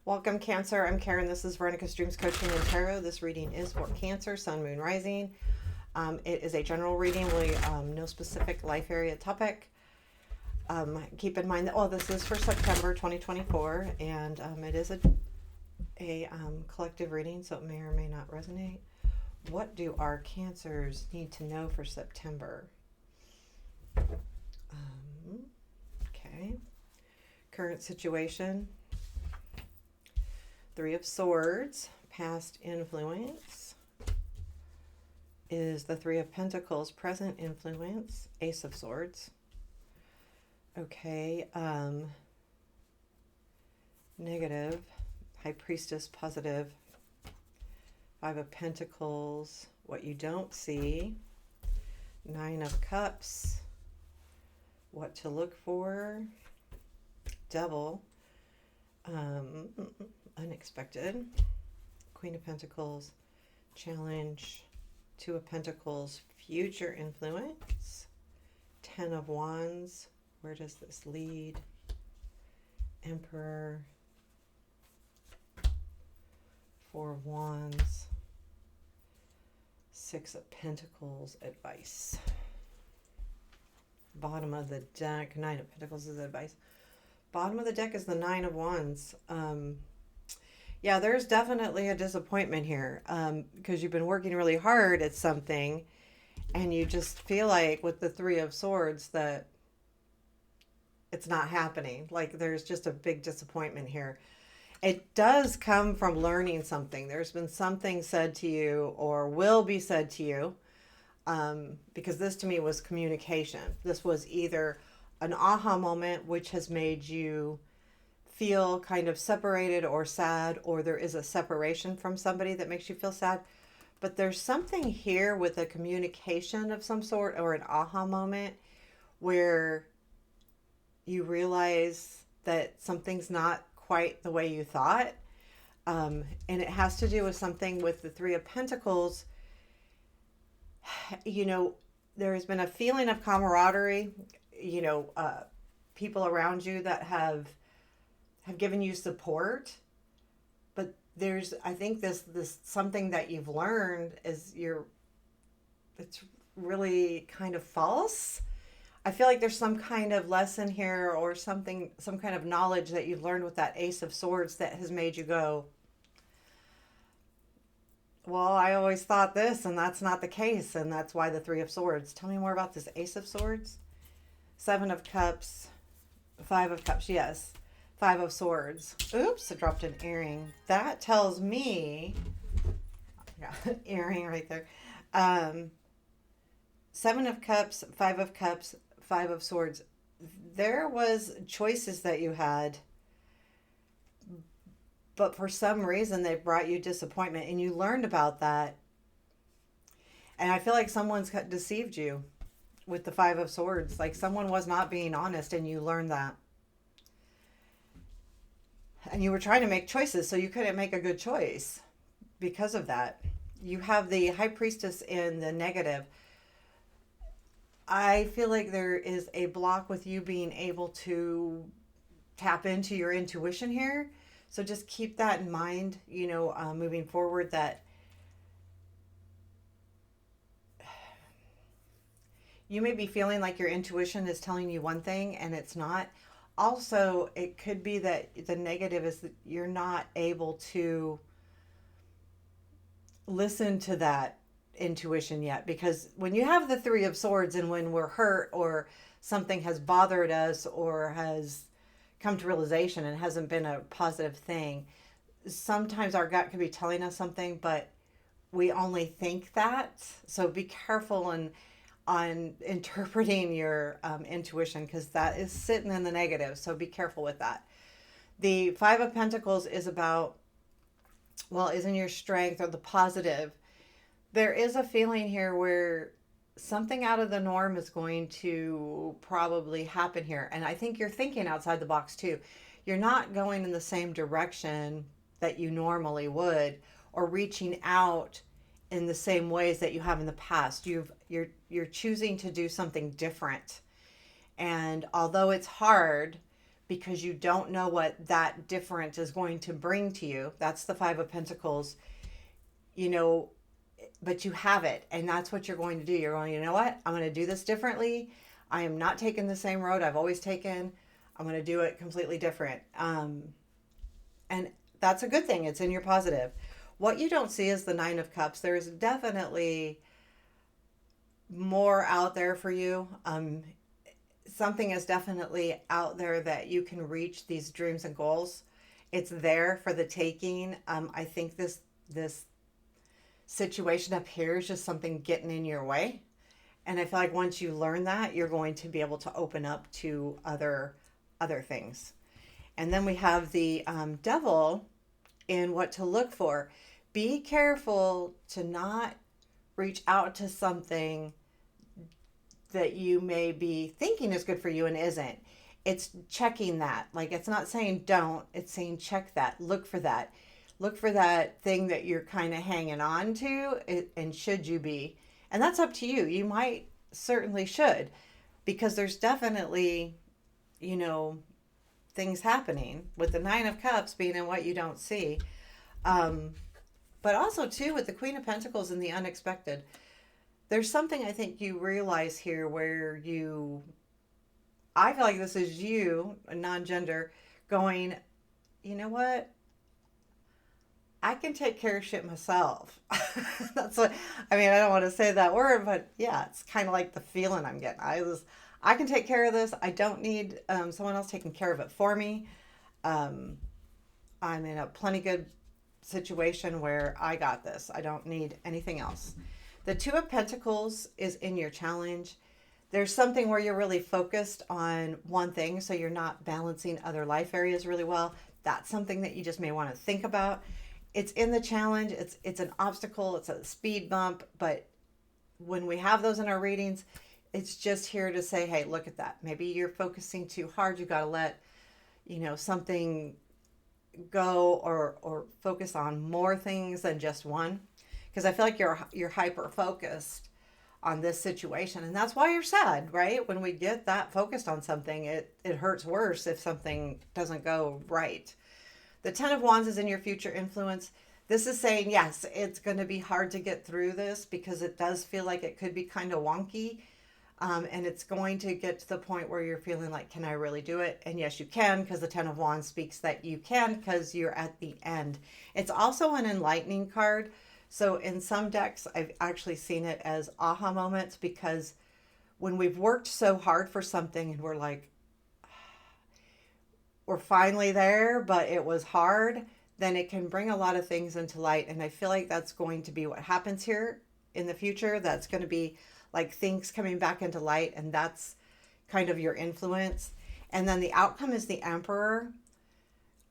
Welcome, Cancer. I'm Karen. This is Veronica's Dreams Coaching and Tarot. This reading is for Cancer, Sun, Moon, Rising. It is a general reading, really no specific life area topic. Keep in mind that, this is for September 2024, and it is a collective reading, so it may or may not resonate. What do our Cancers need to know for September? Okay. Current situation. Three of Swords, past influence, is the Three of Pentacles, present influence, Ace of Swords. Okay, negative, High Priestess, positive, Five of Pentacles, what you don't see, Nine of Cups, what to look for, Devil, unexpected, Queen of Pentacles, challenge, Two of Pentacles, future influence, Ten of Wands, where does this lead, Emperor, Four of Wands, Six of Pentacles, advice. Bottom of the deck, Nine of Pentacles is advice. Bottom of the deck is the Nine of Wands. Yeah, there's definitely a disappointment here because you've been working really hard at something and you just feel like with the Three of Swords that it's not happening. Like there's just a big disappointment here. It does come from learning something. There's been something said to you or will be said to you because this to me was communication. This was either an aha moment which has made you feel kind of separated or sad, or there is a separation from somebody that makes you feel sad. But there's something here with a communication of some sort or an aha moment where you realize that something's not quite the way you thought. And it has to do with something with the Three of Pentacles. You know, there has been a feeling of camaraderie, people around you that have given you support, but there's, I think this something that you've learned is it's really kind of false. I feel like there's some kind of lesson here or something, some kind of knowledge that you've learned with that Ace of Swords that has made you go, well, I always thought this and that's not the case. And that's why the Three of Swords. Tell me more about this Ace of Swords. Seven of Cups, Five of Cups, yes. Five of Swords. Oops, I dropped an earring. That tells me, I got an earring right there. Seven of Cups, Five of Cups, Five of Swords. There was choices that you had, but for some reason they brought you disappointment and you learned about that. And I feel like someone's deceived you with the Five of Swords. Like someone was not being honest and you learned that. And you were trying to make choices, so you couldn't make a good choice because of that. You have the High Priestess in the negative. I feel like there is a block with you being able to tap into your intuition here. So just keep that in mind, moving forward, that you may be feeling like your intuition is telling you one thing and it's not. Also, it could be that the negative is that you're not able to listen to that intuition yet. Because when you have the Three of Swords and when we're hurt or something has bothered us or has come to realization and hasn't been a positive thing, sometimes our gut could be telling us something, but we only think that. So be careful on interpreting your intuition because that is sitting in the negative. So be careful with that. The Five of Pentacles is about, is in your strength or the positive. There is a feeling here where something out of the norm is going to probably happen here. And I think you're thinking outside the box too. You're not going in the same direction that you normally would or reaching out in the same ways that you have in the past. You're choosing to do something different. And although it's hard because you don't know what that different is going to bring to you. That's the Five of Pentacles, you know, but you have it, and that's what you're going to do. You're going, you know what? I'm going to do this differently. I am not taking the same road I've always taken. I'm going to do it completely different. And that's a good thing. It's in your positive. What you don't see is the Nine of Cups. There's definitely more out there for you. Something is definitely out there that you can reach these dreams and goals. It's there for the taking. I think this situation up here is just something getting in your way. And I feel like once you learn that, you're going to be able to open up to other things. And then we have the devil in what to look for. Be careful to not reach out to something that you may be thinking is good for you and isn't. It's checking that. Like, it's not saying don't, it's saying check that, look for that. Look for that thing that you're kind of hanging on to, and should you be? And that's up to you. You might certainly should, because there's definitely, you know, things happening with the Nine of Cups being in what you don't see. But also, too, with the Queen of Pentacles and the unexpected, there's something I think you realize here where I feel like this is you, a non-gender, going, you know what? I can take care of shit myself. That's what, I mean, I don't want to say that word, but yeah, it's kind of like the feeling I'm getting. I can take care of this. I don't need someone else taking care of it for me. I'm in a plenty good situation where I got this. I don't need anything else. The Two of Pentacles is in your challenge. There's something where you're really focused on one thing, so you're not balancing other life areas really well. That's something that you just may want to think about. It's in the challenge. It's an obstacle. It's a speed bump. But when we have those in our readings, it's just here to say, hey, look at that. Maybe you're focusing too hard. You got to let, something go, or focus on more things than just one. Because I feel like you're hyper focused on this situation, and that's why you're sad, right? When we get that focused on something, it hurts worse if something doesn't go right. The Ten of Wands is in your future influence. This is saying, yes, it's going to be hard to get through this because it does feel like it could be kind of wonky. And it's going to get to the point where you're feeling like, can I really do it? And yes, you can, because the Ten of Wands speaks that you can, because you're at the end. It's also an enlightening card. So in some decks, I've actually seen it as aha moments, because when we've worked so hard for something and we're like, we're finally there, but it was hard, then it can bring a lot of things into light. And I feel like that's going to be what happens here in the future. That's going to be like things coming back into light, and that's kind of your influence. And then the outcome is the Emperor.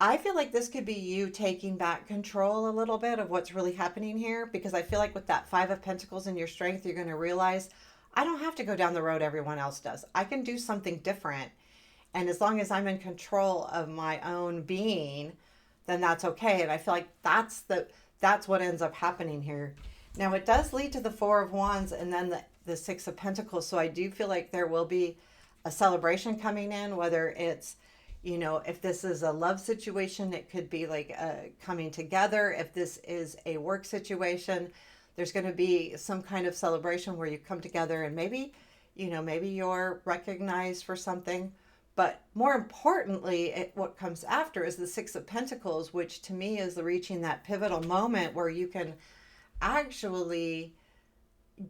I feel like this could be you taking back control a little bit of what's really happening here, because I feel like with that Five of Pentacles in your strength, you're going to realize, I don't have to go down the road everyone else does. I can do something different. And as long as I'm in control of my own being, then that's okay. And I feel like that's what ends up happening here. Now, it does lead to the Four of Wands and then the Six of Pentacles. So I do feel like there will be a celebration coming in, whether it's, if this is a love situation, it could be like coming together. If this is a work situation, there's going to be some kind of celebration where you come together, and maybe you're recognized for something. But more importantly, what comes after is the Six of Pentacles, which to me is reaching that pivotal moment where you can actually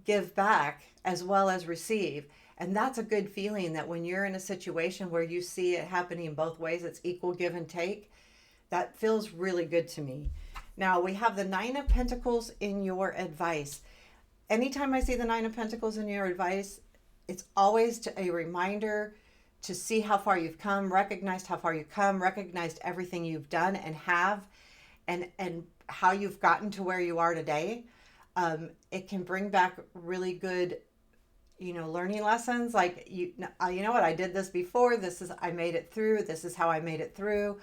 give back as well as receive. And that's a good feeling, that when you're in a situation where you see it happening both ways, it's equal give and take. That feels really good to me. Now we have the Nine of Pentacles in your advice. Anytime I see the Nine of Pentacles in your advice, it's always a reminder to see how far you've come, recognized how far you've come, recognized everything you've done and have, and how you've gotten to where you are today. It can bring back really good, learning lessons. Like, you know what, I did this before. I made it through. This is how I made it through.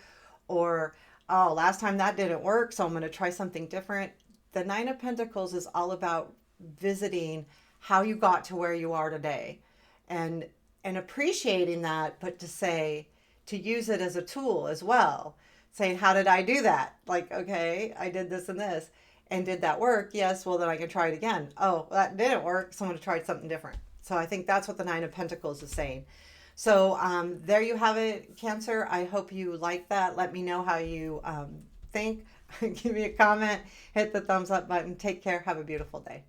Or, oh, last time that didn't work, so I'm going to try something different. The Nine of Pentacles is all about visiting how you got to where you are today, and appreciating that, but to say, to use it as a tool as well, saying, how did I do that? Like, okay, I did this and this. And did that work? Yes. Well, then I can try it again. Oh, that didn't work. Someone tried something different. So I think that's what the Nine of Pentacles is saying. So there you have it, Cancer. I hope you like that. Let me know how you think. Give me a comment. Hit the thumbs up button. Take care. Have a beautiful day.